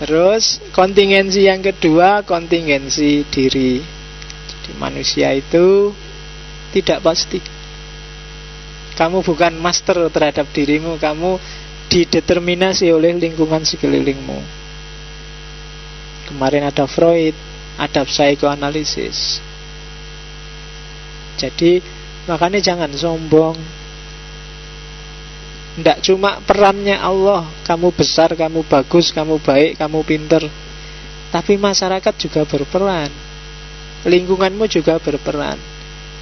Terus kontingensi yang kedua, kontingensi diri. Jadi manusia itu tidak pasti. Kamu bukan master terhadap dirimu, kamu dideterminasi oleh lingkungan sekelilingmu. Kemarin ada Freud, ada psikoanalisis. Jadi makanya jangan sombong. Tidak cuma perannya Allah, kamu besar, kamu bagus, kamu baik, kamu pinter, tapi masyarakat juga berperan, lingkunganmu juga berperan,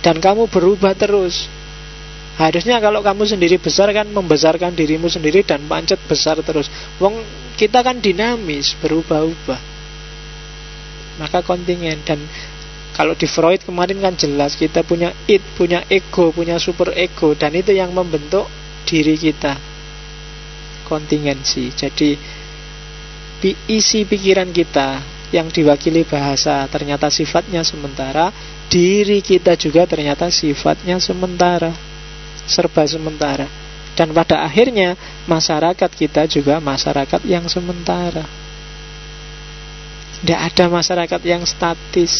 dan kamu berubah terus. Harusnya kalau kamu sendiri besar kan membesarkan dirimu sendiri dan pancet besar terus. Wong kita kan dinamis, berubah-ubah. Maka kontingen. Dan kalau di Freud kemarin kan jelas kita punya id, punya ego, punya super ego, dan itu yang membentuk diri kita. Kontingensi. Jadi isi pikiran kita yang diwakili bahasa ternyata sifatnya sementara, diri kita juga ternyata sifatnya sementara, serba sementara. Dan pada akhirnya masyarakat kita juga masyarakat yang sementara. Tidak ada masyarakat yang statis.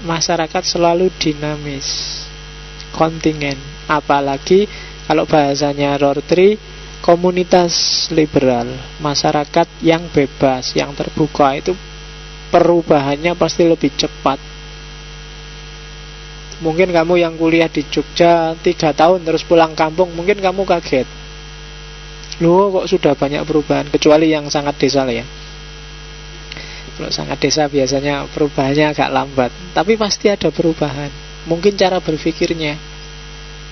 Masyarakat selalu dinamis, kontingen. Apalagi kalau bahasanya Rorty, komunitas liberal, masyarakat yang bebas, yang terbuka, itu perubahannya pasti lebih cepat. Mungkin kamu yang kuliah di Jogja 3 tahun terus pulang kampung, mungkin kamu kaget, loh kok sudah banyak perubahan. Kecuali yang sangat desa lah ya. Kalau sangat desa biasanya perubahannya agak lambat, tapi pasti ada perubahan. Mungkin cara berpikirnya,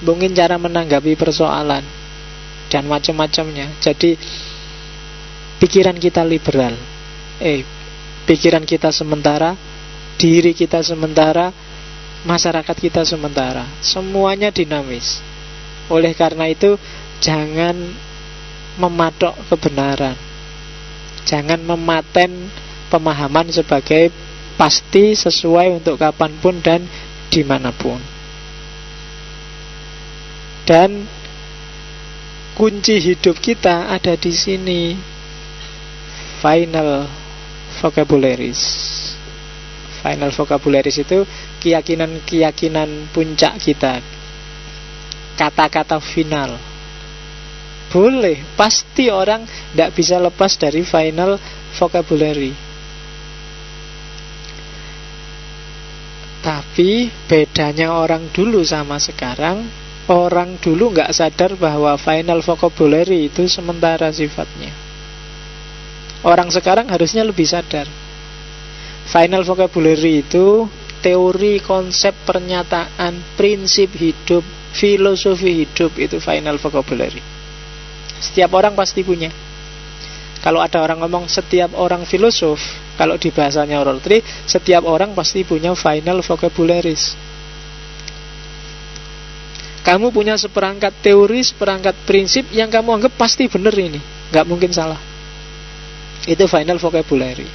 mungkin cara menanggapi persoalan, dan macam-macamnya. Jadi pikiran kita liberal, pikiran kita sementara, diri kita sementara, masyarakat kita sementara, semuanya dinamis. Oleh karena itu jangan mematok kebenaran, jangan mematen pemahaman sebagai pasti sesuai untuk kapanpun dan dimanapun. Dan kunci hidup kita ada di sini. Final vocabularies. Final vocabularies itu keyakinan-keyakinan puncak kita, kata-kata final. Boleh, pasti orang tidak bisa lepas dari final vocabulary. Tapi bedanya orang dulu sama sekarang, orang dulu nggak sadar bahwa final vocabulary itu sementara sifatnya. Orang sekarang harusnya lebih sadar. Final vocabulary itu teori, konsep, pernyataan, prinsip hidup, filosofi hidup, itu final vocabulary. Setiap orang pasti punya. Kalau ada orang ngomong setiap orang filosof, kalau di bahasanya Rorty, setiap orang pasti punya final vocabularies. Kamu punya seperangkat teori, seperangkat prinsip yang kamu anggap pasti benar ini, nggak mungkin salah. Itu final vocabulary.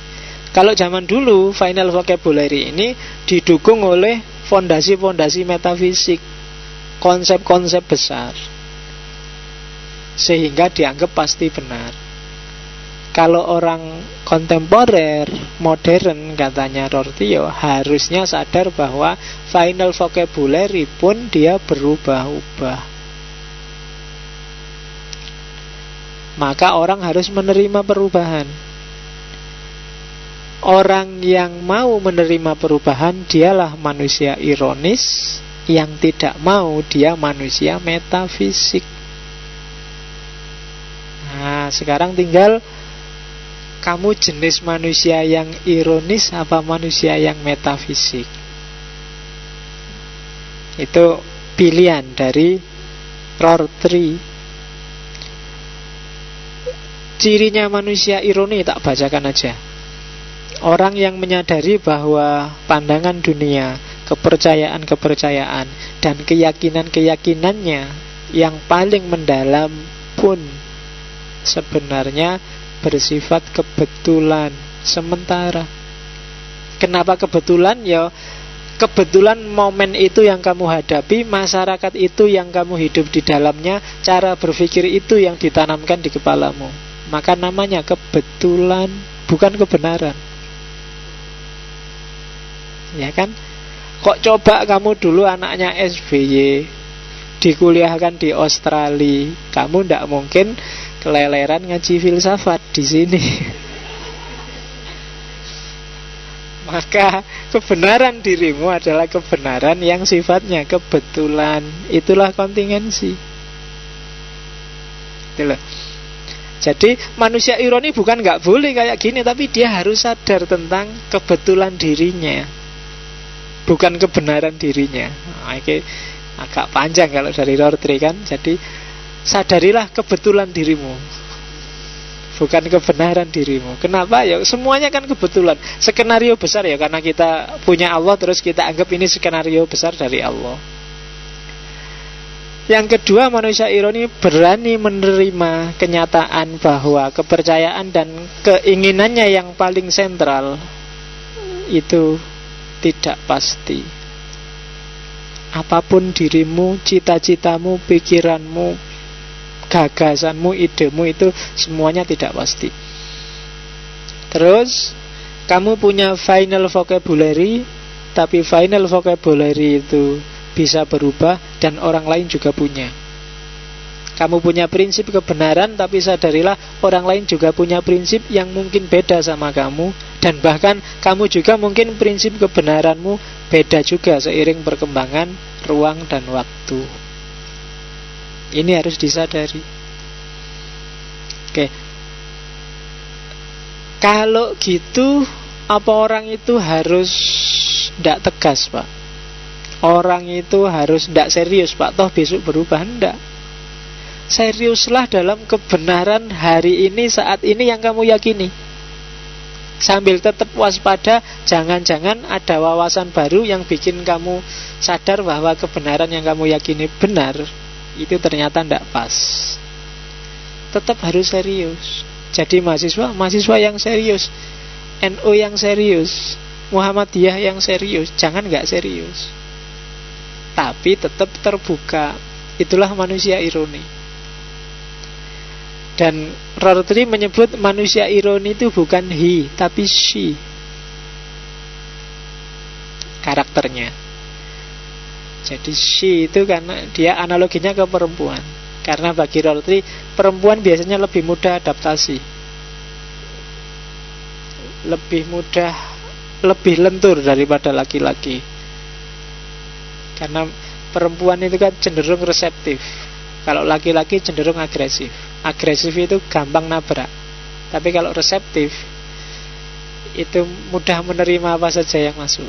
Kalau zaman dulu, final vocabulary ini didukung oleh fondasi-fondasi metafisik, konsep-konsep besar, sehingga dianggap pasti benar. Kalau orang kontemporer, modern, katanya Rorty, harusnya sadar bahwa final vocabulary pun dia berubah-ubah. Maka orang harus menerima perubahan. Orang yang mau menerima perubahan, dialah manusia ironis. Yang tidak mau, dia manusia metafisik. Nah, sekarang tinggal kamu jenis manusia yang ironis apa manusia yang metafisik. Itu pilihan dari Rorty. Cirinya manusia ironi tak bacakan aja. Orang yang menyadari bahwa pandangan dunia, kepercayaan-kepercayaan, dan keyakinan-keyakinannya yang paling mendalam pun sebenarnya bersifat kebetulan sementara. Kenapa kebetulan? Ya kebetulan momen itu yang kamu hadapi, masyarakat itu yang kamu hidup di dalamnya, cara berpikir itu yang ditanamkan di kepalamu. maka namanya kebetulan, bukan kebenaran. Ya kan? Kok coba kamu dulu anaknya SBY dikuliahkan di Australia, kamu ndak mungkin keleleran ngaji filsafat di sini. Maka kebenaran dirimu adalah kebenaran yang sifatnya kebetulan. Itulah kontingensi. Itulah. Jadi manusia ironi bukan nggak boleh kayak gini, tapi dia harus sadar tentang kebetulan dirinya, bukan kebenaran dirinya. Nah, ini agak panjang kalau dari Rorty kan. Jadi sadarilah kebetulan dirimu, bukan kebenaran dirimu. Kenapa? Ya semuanya kan kebetulan. Skenario besar ya karena kita punya Allah, terus kita anggap ini skenario besar dari Allah. Yang kedua, manusia ironi berani menerima kenyataan bahwa kepercayaan dan keinginannya yang paling sentral itu tidak pasti. Apapun dirimu, cita-citamu, pikiranmu, gagasanmu, idemu, itu semuanya tidak pasti. Terus kamu punya final vocabulary, tapi final vocabulary itu bisa berubah dan orang lain juga punya. Kamu punya prinsip kebenaran, tapi sadarilah orang lain juga punya prinsip yang mungkin beda sama kamu, dan bahkan kamu juga mungkin prinsip kebenaranmu beda juga seiring perkembangan ruang dan waktu. Ini harus disadari. Oke. Kalau gitu, apa orang itu harus tidak tegas, Pak? Orang itu harus tidak serius, Pak, toh besok berubah? Tidak. Seriuslah dalam kebenaran hari ini, saat ini yang kamu yakini, sambil tetap waspada. Jangan-jangan ada wawasan baru yang bikin kamu sadar bahwa kebenaran yang kamu yakini benar itu ternyata tidak pas. Tetap harus serius. Jadi mahasiswa yang serius, NU yang serius, Muhammadiyah yang serius. Jangan nggak serius, tapi tetap terbuka. Itulah manusia ironi. Dan Rorty menyebut manusia ironi itu bukan he, tapi she. Karakternya. Jadi she itu karena dia analoginya ke perempuan. Karena bagi Rorty, perempuan biasanya lebih mudah adaptasi, lebih mudah, lebih lentur daripada laki-laki. Karena perempuan itu kan cenderung reseptif, kalau laki-laki cenderung agresif. Agresif itu gampang nabrak, tapi kalau reseptif itu mudah menerima apa saja yang masuk.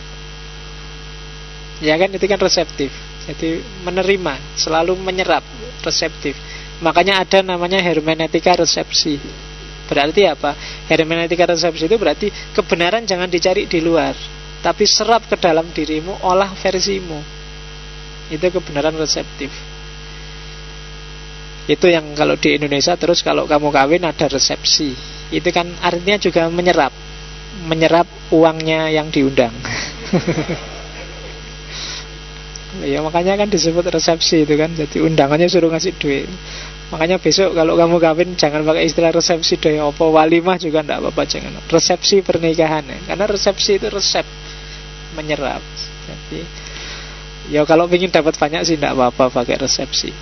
Ya kan, itu kan reseptif. Jadi menerima, selalu menyerap, reseptif. Makanya ada namanya hermeneutika resepsi. Berarti apa? Hermeneutika resepsi itu berarti kebenaran jangan dicari di luar, tapi serap ke dalam dirimu, olah versimu. Itu kebenaran reseptif. Itu yang kalau di Indonesia. Terus kalau kamu kawin ada resepsi, itu kan artinya juga menyerap, menyerap uangnya yang diundang. Ya makanya kan disebut resepsi itu kan. Jadi undangannya suruh ngasih duit. Makanya besok kalau kamu kawin jangan pakai istilah resepsi deh. Apa walimah juga enggak apa-apa, jangan. Resepsi pernikahan ya. Karena resepsi itu resep, menyerap. Jadi ya kalau ingin dapat banyak sih enggak apa-apa pakai resepsi.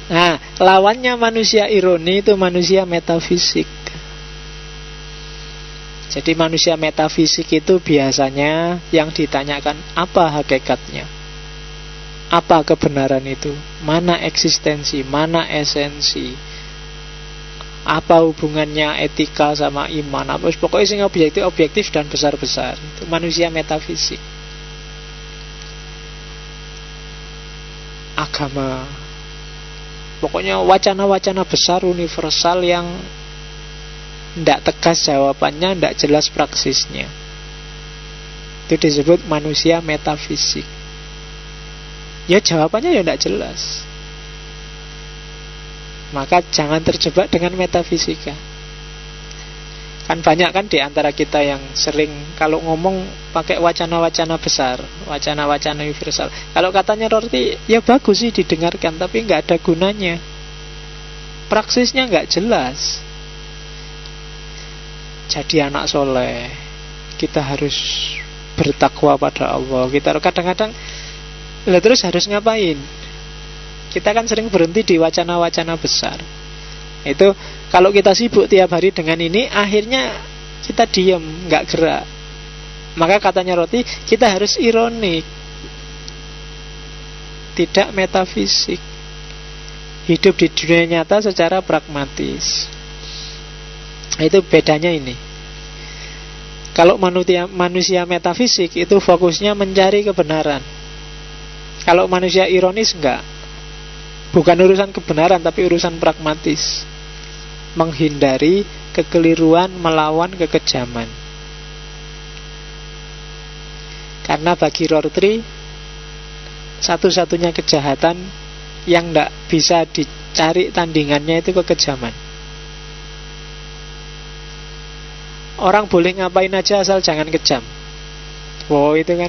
Nah, lawannya manusia ironi itu manusia metafisik. Jadi manusia metafisik itu biasanya yang ditanyakan apa hakikatnya, apa kebenaran itu, mana eksistensi, mana esensi, apa hubungannya etika sama iman, apa pokoknya sing objektif dan besar-besar. Itu manusia metafisik. Agama, pokoknya wacana-wacana besar universal yang tidak tegas jawabannya, tidak jelas praksisnya, itu disebut manusia metafisik. Ya jawabannya ya tidak jelas. Maka jangan terjebak dengan metafisika. Kan banyak kan di antara kita yang sering kalau ngomong pakai wacana-wacana besar, wacana-wacana universal. Kalau katanya Rorty, ya bagus sih didengarkan, tapi nggak ada gunanya. Praksisnya nggak jelas. jadi anak soleh, kita harus bertakwa pada Allah. Kita kadang-kadang lah terus harus ngapain? Kita kan sering berhenti di wacana-wacana besar. Itu kalau kita sibuk tiap hari dengan ini, akhirnya kita diam, nggak gerak. Maka katanya Roti, kita harus ironik, tidak metafisik. Hidup di dunia nyata secara pragmatis. Itu bedanya ini. Kalau manusia metafisik itu fokusnya mencari kebenaran. Kalau manusia ironis enggak. Bukan urusan kebenaran tapi urusan pragmatis. Menghindari kekeliruan, melawan kekejaman. Karena bagi Rorty, satu-satunya kejahatan yang tidak bisa dicari tandingannya itu kekejaman. Orang boleh ngapain aja asal jangan kejam. Wow, itu kan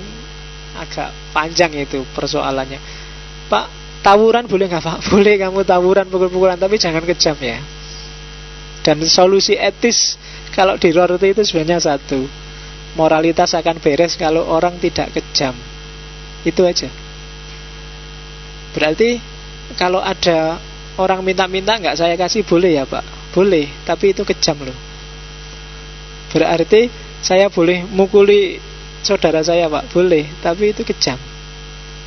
agak panjang itu persoalannya. Pak, tawuran boleh nggak Pak? Boleh kamu tawuran, pukul-pukulan, tapi jangan kejam ya. Dan solusi etis kalau di Rorty itu sebenarnya satu, moralitas akan beres kalau orang tidak kejam. Itu aja. Berarti kalau ada orang minta-minta nggak saya kasih, boleh ya Pak? Boleh, tapi itu kejam loh. Berarti saya boleh mukuli saudara saya Pak? Boleh, tapi itu kejam.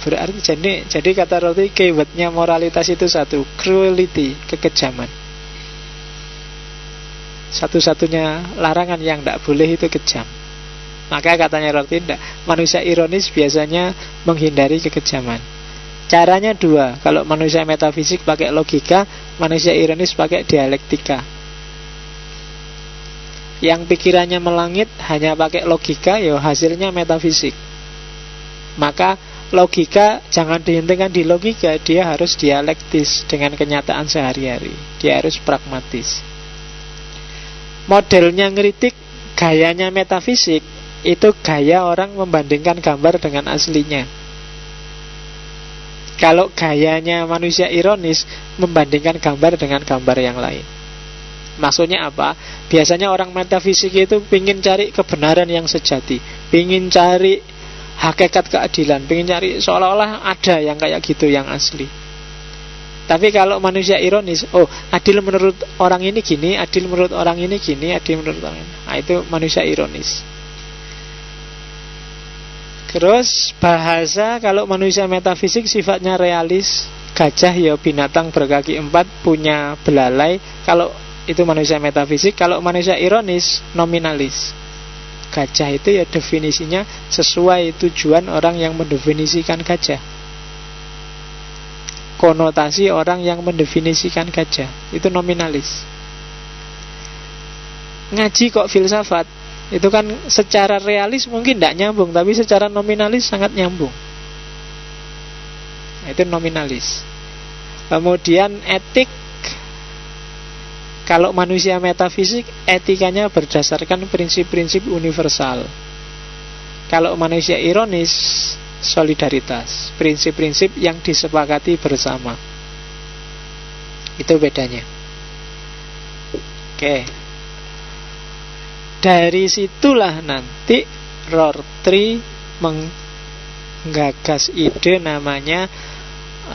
Berarti jadi kata Rorty, keywordnya moralitas itu satu, cruelty, kekejaman. Satu-satunya larangan yang tidak boleh itu kejam. Maka katanya Rorty, manusia ironis biasanya menghindari kekejaman. Caranya dua. Kalau manusia metafisik pakai logika, manusia ironis pakai dialektika. Yang pikirannya melangit hanya pakai logika, ya hasilnya metafisik. Maka logika jangan dihentikan di logika, dia harus dialektis dengan kenyataan sehari-hari. Dia harus pragmatis. Modelnya ngeritik, gayanya metafisik, itu gaya orang membandingkan gambar dengan aslinya. Kalau gayanya manusia ironis, membandingkan gambar dengan gambar yang lain. Maksudnya apa? Biasanya orang metafisik itu pingin cari kebenaran yang sejati, pingin cari hakikat keadilan, pingin cari seolah-olah ada yang kayak gitu, yang asli. Tapi kalau manusia ironis, oh adil menurut orang ini gini, adil menurut orang ini gini, adil menurut orang ini. Nah, itu manusia ironis. Terus bahasa, kalau manusia metafisik sifatnya realis. Gajah ya binatang berkaki 4, punya belalai. Kalau itu manusia metafisik. Kalau manusia ironis, nominalis. Gajah itu ya definisinya sesuai tujuan orang yang mendefinisikan gajah. Konotasi orang yang mendefinisikan gajah itu nominalis. Ngaji kok filsafat, itu kan secara realis mungkin tidak nyambung, tapi secara nominalis sangat nyambung. Itu nominalis. Kemudian etik, kalau manusia metafisik, etikanya berdasarkan prinsip-prinsip universal. Kalau manusia ironis, solidaritas, prinsip-prinsip yang disepakati bersama. Itu bedanya. Oke. Dari situlah nanti Rorty menggagas ide namanya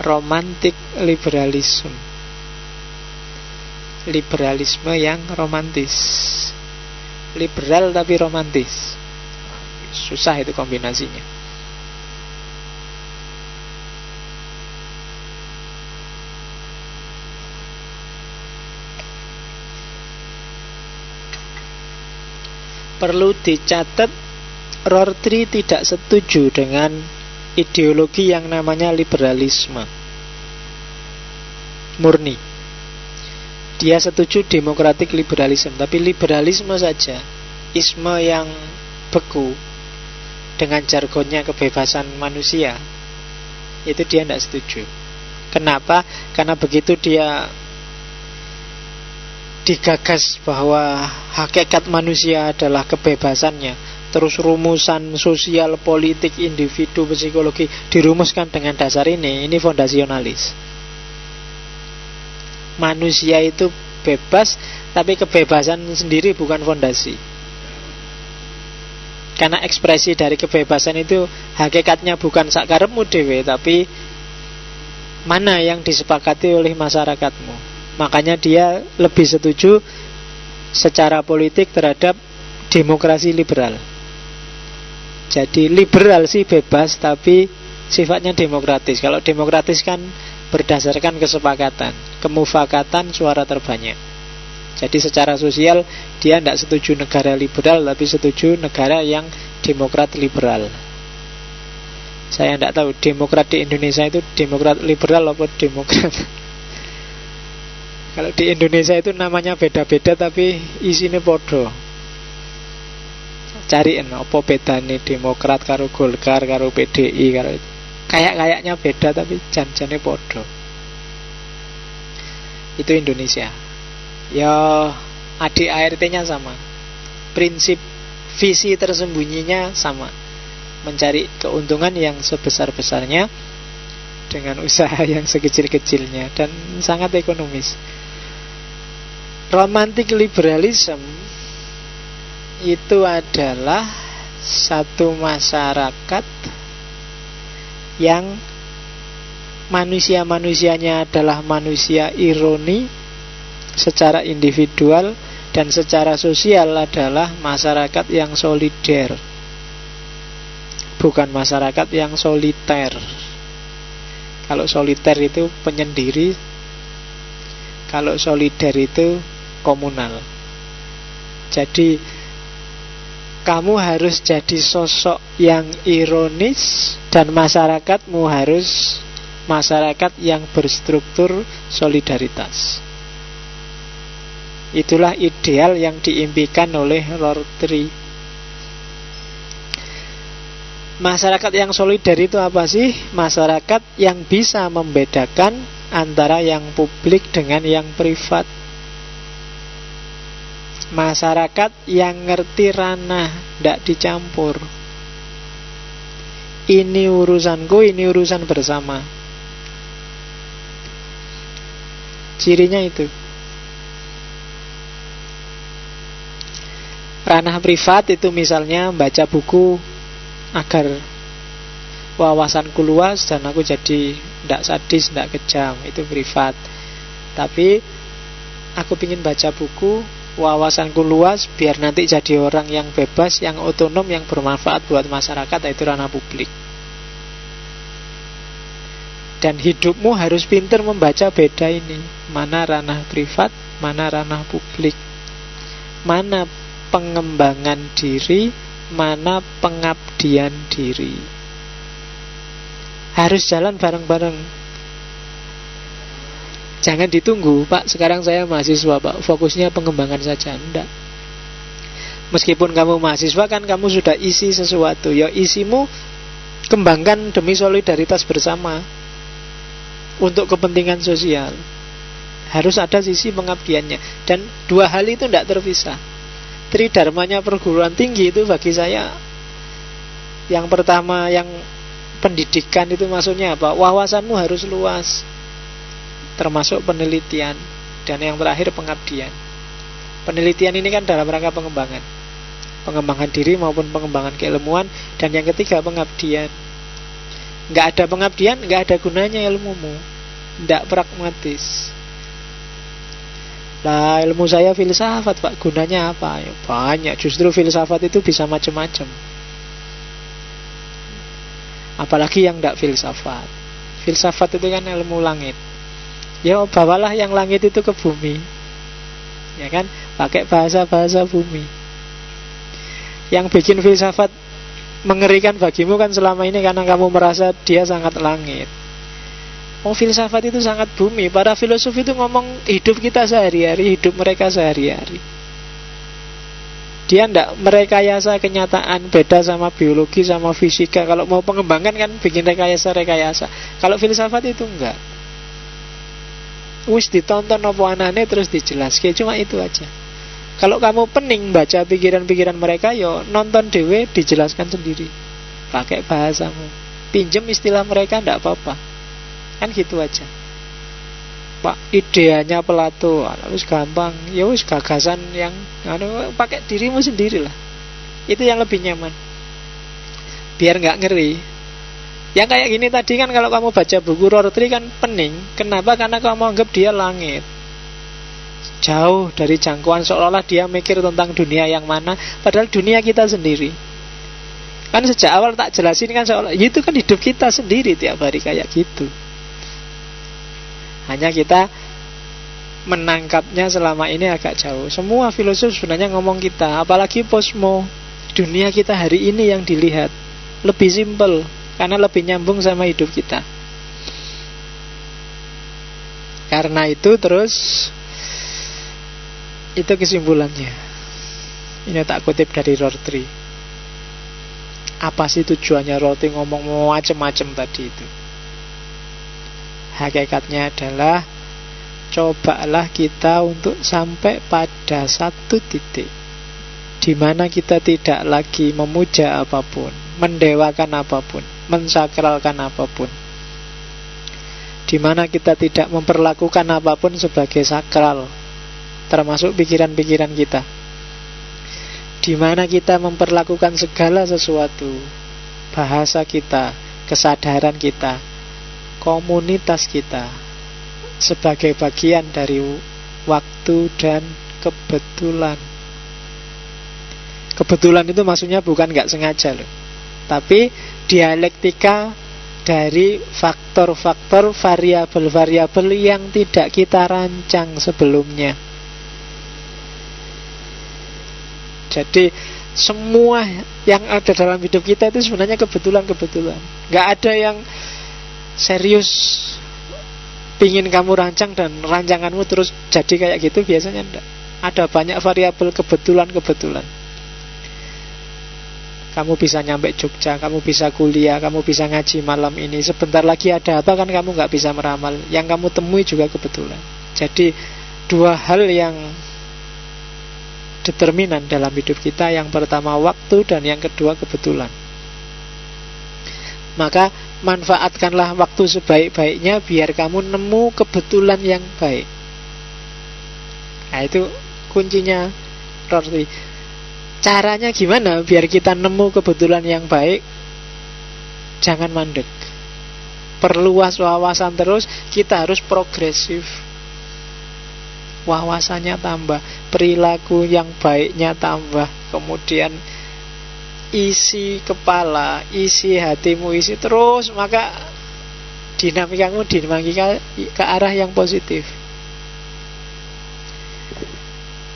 romantic liberalism. Liberalisme yang romantis. Liberal tapi romantis. Susah itu kombinasinya. Perlu dicatat, Rorty tidak setuju dengan ideologi yang namanya liberalisme murni. Dia setuju democratic liberalism, tapi liberalisme saja, isme yang beku dengan jargonnya kebebasan manusia, itu dia tidak setuju. Kenapa? Karena begitu dia digagas bahwa hakikat manusia adalah kebebasannya, terus rumusan sosial, politik, individu, psikologi dirumuskan dengan dasar ini fondasionalis. Manusia itu bebas Tapi kebebasan sendiri bukan fondasi. Karena ekspresi dari kebebasan itu hakikatnya bukan sakarepmu dhewe, tapi mana yang disepakati oleh masyarakatmu. Makanya dia lebih setuju secara politik terhadap demokrasi liberal. Jadi liberal sih bebas, tapi sifatnya demokratis. Kalau demokratis kan berdasarkan kesepakatan, kemufakatan suara terbanyak. Jadi secara sosial dia tidak setuju negara liberal, tapi setuju negara yang demokrat liberal. Saya tidak tahu demokrat di Indonesia itu demokrat liberal atau demokrat. Kalau di Indonesia itu namanya beda-beda tapi isinya podo. Cariin apa bedane demokrat karo Golkar karo PDI karo kayaknya beda tapi jan-jane podo. Itu Indonesia. Ya ADART-nya sama. Prinsip visi tersembunyinya sama. Mencari keuntungan yang sebesar-besarnya dengan usaha yang sekecil-kecilnya dan sangat ekonomis. Romantic liberalism itu adalah satu masyarakat yang manusia-manusianya adalah manusia ironi secara individual, dan secara sosial adalah masyarakat yang solider, bukan masyarakat yang soliter. Kalau soliter itu penyendiri, kalau solider itu komunal. Jadi kamu harus jadi sosok yang ironis, dan masyarakatmu harus masyarakat yang berstruktur solidaritas. Itulah ideal yang diimpikan oleh Rorty. Masyarakat yang solider itu apa sih? Masyarakat yang bisa membedakan antara yang publik dengan yang privat. Masyarakat yang ngerti ranah, tidak dicampur. Ini urusanku, ini urusan bersama. Cirinya itu. Ranah privat itu misalnya baca buku agar wawasanku luas dan aku jadi tidak sadis, tidak kejam. Itu privat. Tapi aku ingin baca buku, wawasanku luas biar nanti jadi orang yang bebas, yang otonom, yang bermanfaat buat masyarakat. Itu ranah publik. Dan hidupmu harus pintar membaca beda ini. Mana ranah privat, mana ranah publik, mana pengembangan diri, mana pengabdian diri. Harus jalan bareng-bareng. Jangan ditunggu, Pak, sekarang saya mahasiswa, Pak, fokusnya pengembangan saja. Enggak. Meskipun kamu mahasiswa kan kamu sudah isi sesuatu. Ya isimu kembangkan demi solidaritas bersama, untuk kepentingan sosial. Harus ada sisi pengabdiannya. Dan dua hal itu tidak terpisah. Tridharmanya perguruan tinggi itu bagi saya, yang pertama yang pendidikan itu maksudnya apa? Wawasanmu harus luas, termasuk penelitian. Dan yang terakhir pengabdian. Penelitian ini kan dalam rangka pengembangan diri maupun pengembangan keilmuan. Dan yang ketiga pengabdian. Nggak ada pengabdian, nggak ada gunanya ilmumu, nggak pragmatis. Lah ilmu saya filsafat, Pak, gunanya apa? Ya, banyak. Justru filsafat itu bisa macam-macam. Apalagi yang tidak filsafat. Filsafat itu kan ilmu langit. Ya bawalah yang langit itu ke bumi, ya kan? Pakai bahasa-bahasa bumi. Yang bikin filsafat mengerikan bagimu kan selama ini karena kamu merasa dia sangat langit. Oh, filsafat itu sangat bumi. Para filosof itu ngomong hidup kita sehari-hari, hidup mereka sehari-hari. Dia tidak merekayasa kenyataan. Beda sama biologi, sama fisika. Kalau mau pengembangan kan bikin rekayasa. Kalau filsafat itu enggak. Wis ditonton apa anane terus dijelaskan. Cuma itu aja. Kalau kamu pening baca pikiran-pikiran mereka, yo nonton dewe, dijelaskan sendiri. Pakai bahasamu. Pinjem istilah mereka, tidak apa-apa. Kan gitu aja. Pak, ideanya Plato, wis gampang. Ya wis gagasan yang pakai dirimu sendiri lah. Itu yang lebih nyaman. Biar nggak ngeri. Yang kayak gini tadi kan kalau kamu baca buku Rorty kan pening. Kenapa? Karena kamu anggap dia langit, jauh dari jangkauan, seolah-olah dia mikir tentang dunia yang mana, padahal dunia kita sendiri. Kan sejak awal tak jelasin kan seolah itu kan hidup kita sendiri tiap hari kayak gitu. Hanya kita menangkapnya selama ini agak jauh. Semua filosof sebenarnya ngomong kita, apalagi posmo, dunia kita hari ini yang dilihat lebih simpel karena lebih nyambung sama hidup kita. Karena itu terus itu kesimpulannya. Ini tak kutip dari Rorty. Apa sih tujuannya Rorty ngomong macam-macam tadi itu? Hakikatnya adalah cobalah kita untuk sampai pada satu titik di mana kita tidak lagi memuja apapun, mendewakan apapun, mensakralkan apapun. Di mana kita tidak memperlakukan apapun sebagai sakral, termasuk pikiran-pikiran kita. Di mana kita memperlakukan segala sesuatu, bahasa kita, kesadaran kita, komunitas kita, sebagai bagian dari waktu dan kebetulan. Kebetulan itu maksudnya bukan gak sengaja loh, tapi dialektika dari faktor-faktor, variabel-variabel yang tidak kita rancang sebelumnya. Jadi semua yang ada dalam hidup kita itu sebenarnya kebetulan-kebetulan. Gak ada yang serius pingin kamu rancang dan rancanganmu terus jadi kayak gitu, biasanya enggak. Ada banyak variabel kebetulan-kebetulan. Kamu bisa nyampe Jogja, kamu bisa kuliah, kamu bisa ngaji malam ini. Sebentar lagi ada apa kan kamu gak bisa meramal. Yang kamu temui juga kebetulan. Jadi dua hal yang determinan dalam hidup kita. Yang pertama waktu, dan yang kedua kebetulan. Maka manfaatkanlah waktu sebaik-baiknya biar kamu nemu kebetulan yang baik. Nah itu kuncinya Rorty. Caranya gimana biar kita nemu kebetulan yang baik? Jangan mandek, perluas wawasan terus. Kita harus progresif, wawasannya tambah, perilaku yang baiknya tambah, kemudian isi kepala, isi hatimu, isi terus. Maka dinamikamu dinamika ke arah yang positif.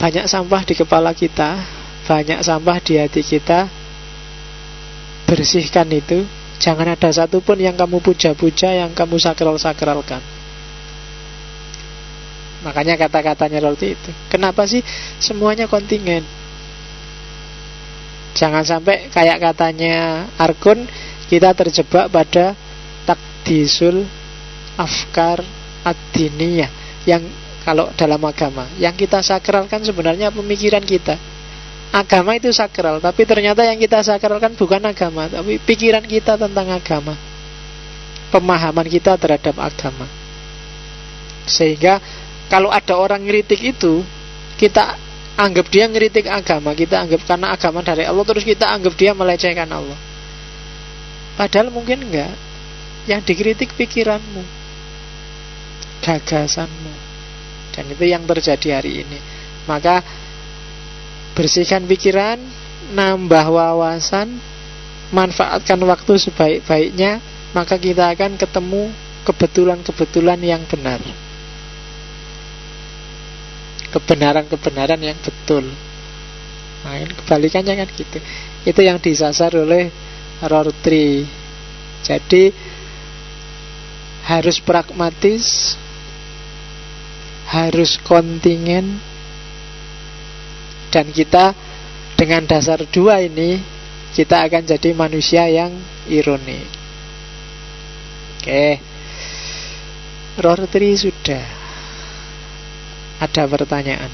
Banyak sampah di kepala kita, banyak sampah di hati kita. Bersihkan itu. Jangan ada satupun yang kamu puja-puja, yang kamu sakral-sakralkan. Makanya kata-katanya Rorty itu. Kenapa sih semuanya kontingen? Jangan sampai kayak katanya Arkun, kita terjebak pada takdisul afkar ad-diniyah, yang kalau dalam agama yang kita sakralkan sebenarnya pemikiran kita. Agama itu sakral, tapi ternyata yang kita sakralkan bukan agama, tapi pikiran kita tentang agama, pemahaman kita terhadap agama. Sehingga kalau ada orang ngeritik itu, kita anggap dia ngeritik agama, kita anggap karena agama dari Allah, terus kita anggap dia melecehkan Allah. Padahal mungkin enggak. Yang dikritik pikiranmu, gagasanmu. Dan itu yang terjadi hari ini. Maka bersihkan pikiran, nambah wawasan, manfaatkan waktu sebaik-baiknya, maka kita akan ketemu kebetulan-kebetulan yang benar, kebenaran-kebenaran yang betul. Nah, kebalikannya kan gitu. Itu yang disasar oleh Rorty. Jadi harus pragmatis, harus kontingen. Dan kita dengan dasar dua ini, kita akan jadi manusia yang ironi. Oke, Rorty sudah. Ada pertanyaan?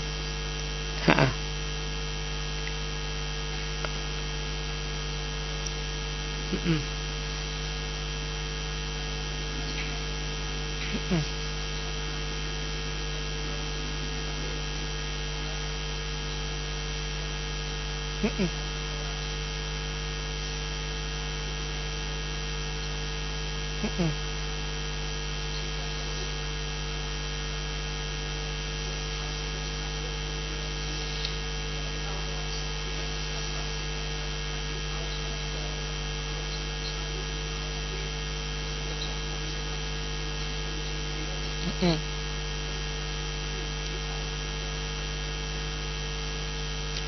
Mm-mm. Mm-mm. Mm-mm.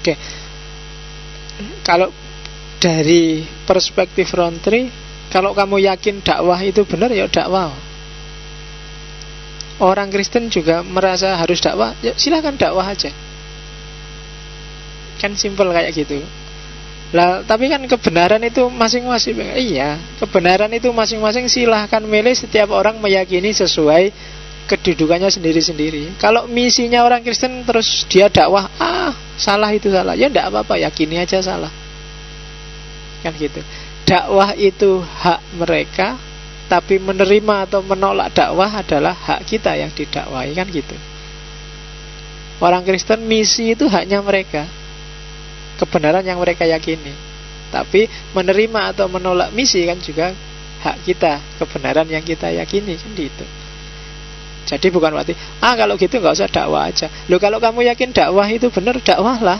Oke, kalau dari perspektif Rontri, kalau kamu yakin dakwah itu benar, ya dakwah. Orang Kristen juga merasa harus dakwah, ya silahkan dakwah aja. Kan simpel kayak gitu. Lah, tapi kan kebenaran itu masing-masing. Iya, kebenaran itu masing-masing, silahkan milih. Setiap orang meyakini sesuai kedudukannya sendiri-sendiri. Kalau misinya orang Kristen terus dia dakwah, salah itu salah, ya enggak apa-apa, yakini aja salah. Kan gitu. Dakwah itu hak mereka, tapi menerima atau menolak dakwah adalah hak kita yang didakwahi, kan gitu. Orang Kristen misi itu haknya mereka, kebenaran yang mereka yakini. Tapi menerima atau menolak misi kan juga hak kita, kebenaran yang kita yakini, kan gitu. Jadi bukan berarti kalau gitu nggak usah dakwah aja. Loh, kalau kamu yakin dakwah itu benar, dakwahlah.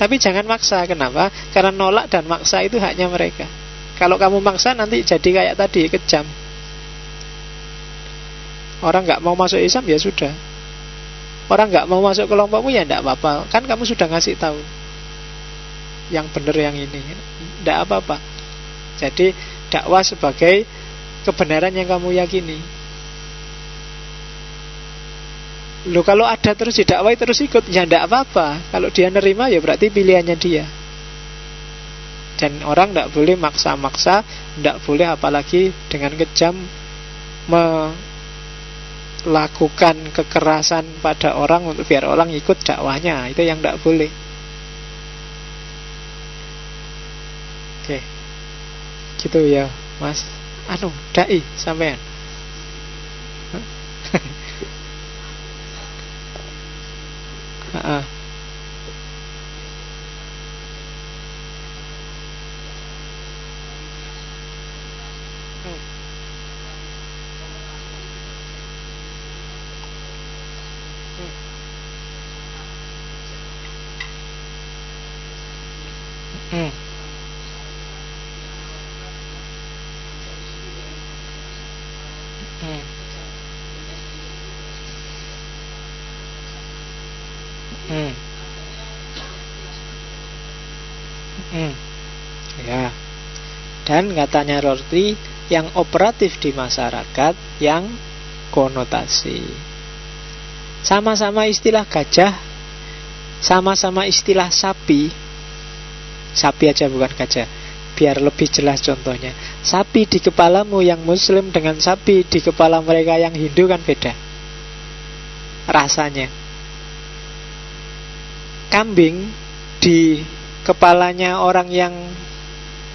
Tapi jangan maksa. Kenapa? Karena nolak dan maksa itu haknya mereka. Kalau kamu maksa nanti jadi kayak tadi, kejam. Orang nggak mau masuk Islam, ya sudah. Orang nggak mau masuk kelompokmu, ya enggak apa-apa. Kan kamu sudah ngasih tahu yang benar yang ini, enggak apa-apa. Jadi dakwah sebagai kebenaran yang kamu yakini. Loh, kalau ada terus didakwai terus ikut, ya enggak apa-apa. Kalau dia nerima, ya berarti pilihannya dia. Dan orang enggak boleh maksa-maksa, enggak boleh apalagi dengan kejam melakukan kekerasan pada orang untuk biar orang ikut dakwahnya. Itu yang enggak boleh. Oke. Gitu ya, Mas. Dai sampean. Heeh. Ya. Dan katanya Rorty, yang operatif di masyarakat, yang konotasi. Sama-sama istilah gajah, sama-sama istilah sapi. Sapi aja bukan gajah, biar lebih jelas contohnya. Sapi di kepalamu yang Muslim dengan sapi di kepala mereka yang Hindu kan beda rasanya. Kambing di kepalanya orang yang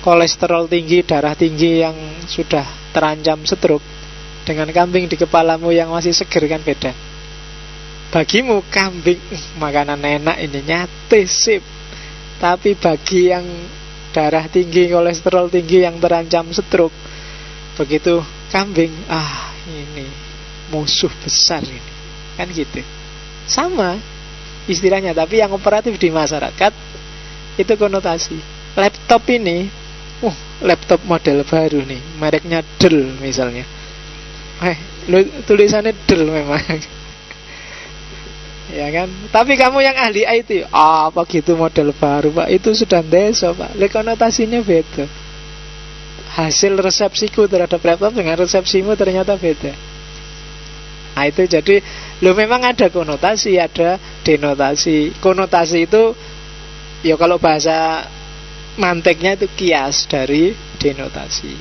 kolesterol tinggi, darah tinggi, yang sudah terancam stroke, dengan kambing di kepalamu yang masih seger kan beda. Bagimu kambing makanan enak ini, nyate sip. Tapi bagi yang darah tinggi, kolesterol tinggi, yang terancam stroke, begitu kambing, ini musuh besar ini, kan gitu. Sama istilahnya, tapi yang operatif di masyarakat itu konotasi. Laptop ini, laptop model baru nih, mereknya Dell misalnya. Tulisannya Dell memang. Ya kan? Tapi kamu yang ahli IT, apa gitu model baru, Pak? Itu sudah deso, Pak. Konotasinya beda. Hasil resepsiku terhadap laptop dengan resepsimu ternyata beda. Nah itu jadi, memang ada konotasi, ada denotasi. Konotasi itu, ya kalau bahasa manteknya itu kias dari denotasi.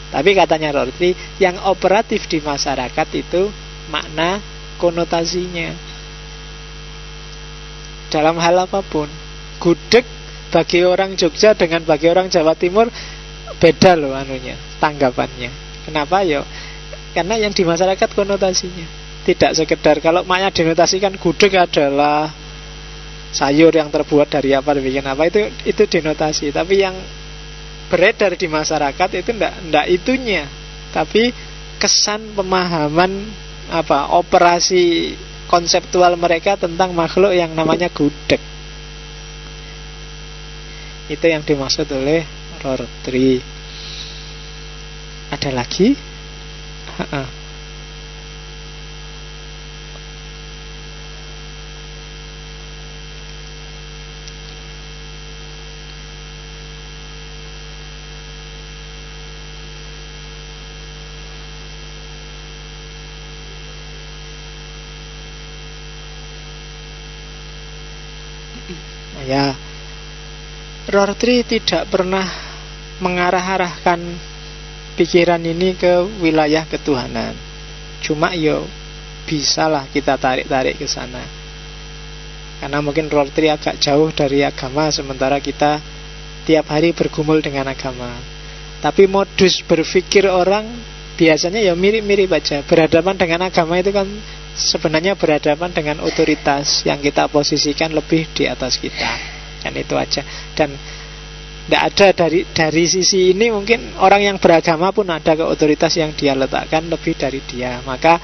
Tapi katanya Rorty, yang operatif di masyarakat itu makna konotasinya. Dalam hal apapun, gudeg bagi orang Jogja dengan bagi orang Jawa Timur beda loh tanggapannya. Kenapa? Karena yang di masyarakat konotasinya. Tidak sekedar, kalau maknya denotasi kan gudeg adalah sayur yang terbuat dari apa, dibikin apa, itu denotasi. Tapi yang beredar di masyarakat itu ndak itunya, tapi kesan pemahaman operasi konseptual mereka tentang makhluk yang namanya gudeg. Itu yang dimaksud oleh Rorty. Ada lagi? Ya, Rorty tidak pernah mengarah-arahkan pikiran ini ke wilayah ketuhanan. Cuma bisalah kita tarik-tarik ke sana. Karena mungkin Rorty agak jauh dari agama, sementara kita tiap hari bergumul dengan agama. Tapi modus berpikir orang biasanya mirip-mirip aja. Berhadapan dengan agama itu kan sebenarnya berhadapan dengan otoritas yang kita posisikan lebih di atas kita. Dan itu aja. Dan tidak ada dari sisi ini, mungkin orang yang beragama pun ada ke otoritas yang dia letakkan lebih dari dia. Maka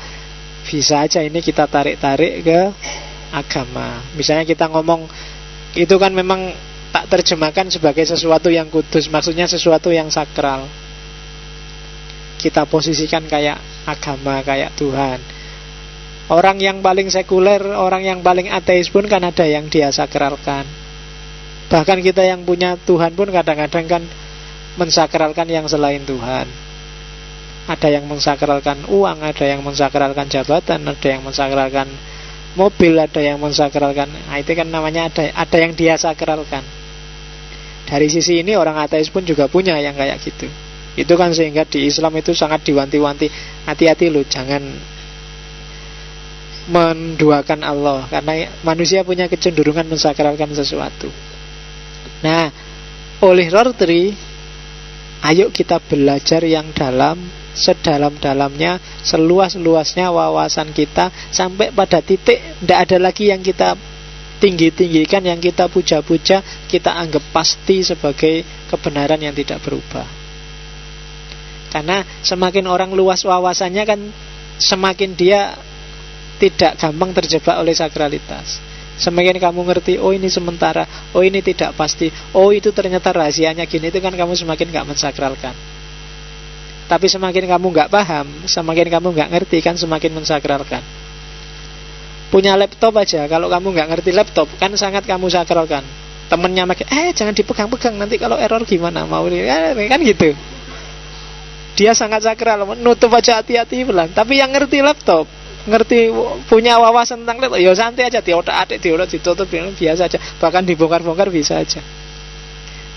bisa aja ini kita tarik-tarik ke agama. Misalnya kita ngomong itu kan memang tak terjemahkan sebagai sesuatu yang kudus, maksudnya sesuatu yang sakral. Kita posisikan kayak agama, kayak Tuhan. Orang yang paling sekuler, orang yang paling ateis pun kan ada yang dia sakralkan. Bahkan kita yang punya Tuhan pun kadang-kadang kan mensakralkan yang selain Tuhan. Ada yang mensakralkan uang, ada yang mensakralkan jabatan, ada yang mensakralkan mobil, ada yang mensakralkan. Nah, itu kan namanya ada yang dia sakralkan. Dari sisi ini orang ateis pun juga punya yang kayak gitu. Itu kan sehingga di Islam itu sangat diwanti-wanti, hati-hati loh, jangan menduakan Allah, karena manusia punya kecenderungan mensakralkan sesuatu. Nah, oleh Rorty, ayo kita belajar yang dalam, sedalam-dalamnya, seluas-luasnya wawasan kita, sampai pada titik tidak ada lagi yang kita tinggi-tinggikan, yang kita puja-puja, kita anggap pasti sebagai kebenaran yang tidak berubah. Karena semakin orang luas wawasannya kan semakin dia tidak gampang terjebak oleh sakralitas. Semakin kamu ngerti, oh ini sementara, oh ini tidak pasti, oh itu ternyata rahasianya gini, itu kan kamu semakin gak mensakralkan. Tapi semakin kamu gak paham, semakin kamu gak ngerti, kan semakin mensakralkan. Punya laptop aja, kalau kamu gak ngerti laptop, kan sangat kamu sakralkan. Temennya pakai, jangan dipegang-pegang, nanti kalau error gimana, mau kan gitu. Dia sangat sakral, nutup aja hati-hati pelan. Tapi yang ngerti laptop, ngerti punya wawasan tentang laptop, ya santai aja, diotak-atik, ditutup biasa aja, bahkan dibongkar-bongkar bisa aja.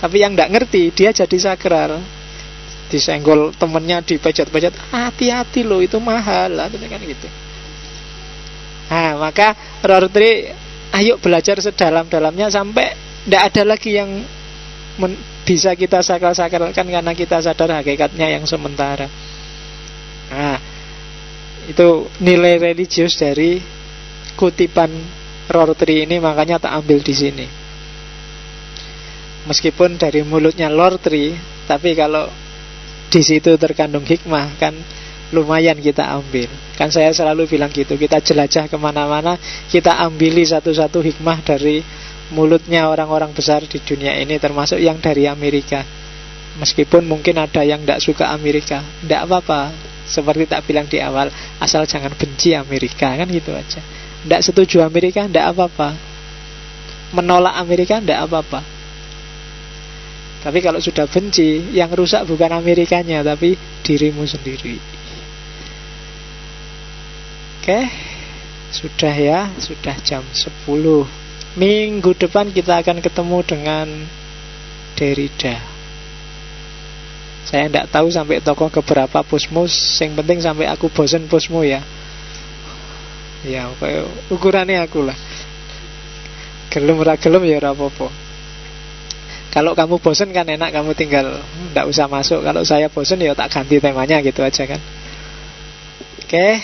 Tapi yang nggak ngerti, dia jadi sakral, disenggol temennya, dipejat-pejat, hati-hati loh, itu mahal lah, kan gitu. Nah, maka Rorty, ayo belajar sedalam-dalamnya sampai nggak ada lagi yang bisa kita sakral-sakralkan, karena kita sadar hakikatnya yang sementara. Nah, itu nilai religius dari kutipan Rorty ini, makanya tak ambil di sini. Meskipun dari mulutnya Rorty, tapi kalau di situ terkandung hikmah, kan lumayan kita ambil. Kan saya selalu bilang gitu, kita jelajah kemana-mana, kita ambili satu-satu hikmah dari mulutnya orang-orang besar di dunia ini, termasuk yang dari Amerika. Meskipun mungkin ada yang tidak suka Amerika, tidak apa-apa. Seperti tak bilang di awal, asal jangan benci Amerika, kan gitu aja. Tidak setuju Amerika, tidak apa-apa. Menolak Amerika, tidak apa-apa. Tapi kalau sudah benci, yang rusak bukan Amerikanya, tapi dirimu sendiri. Oke, sudah ya, sudah jam 10. Minggu depan kita akan ketemu dengan Derrida. Saya tidak tahu sampai tokoh keberapa pusmu, yang penting sampai aku bosen pusmu ya. Ya, ukurannya aku lah. Gelem ora gelem ya ora apa-apa. Kalau kamu bosen kan enak, kamu tinggal tidak usah masuk. Kalau saya bosen ya tak ganti temanya gitu aja kan. Oke.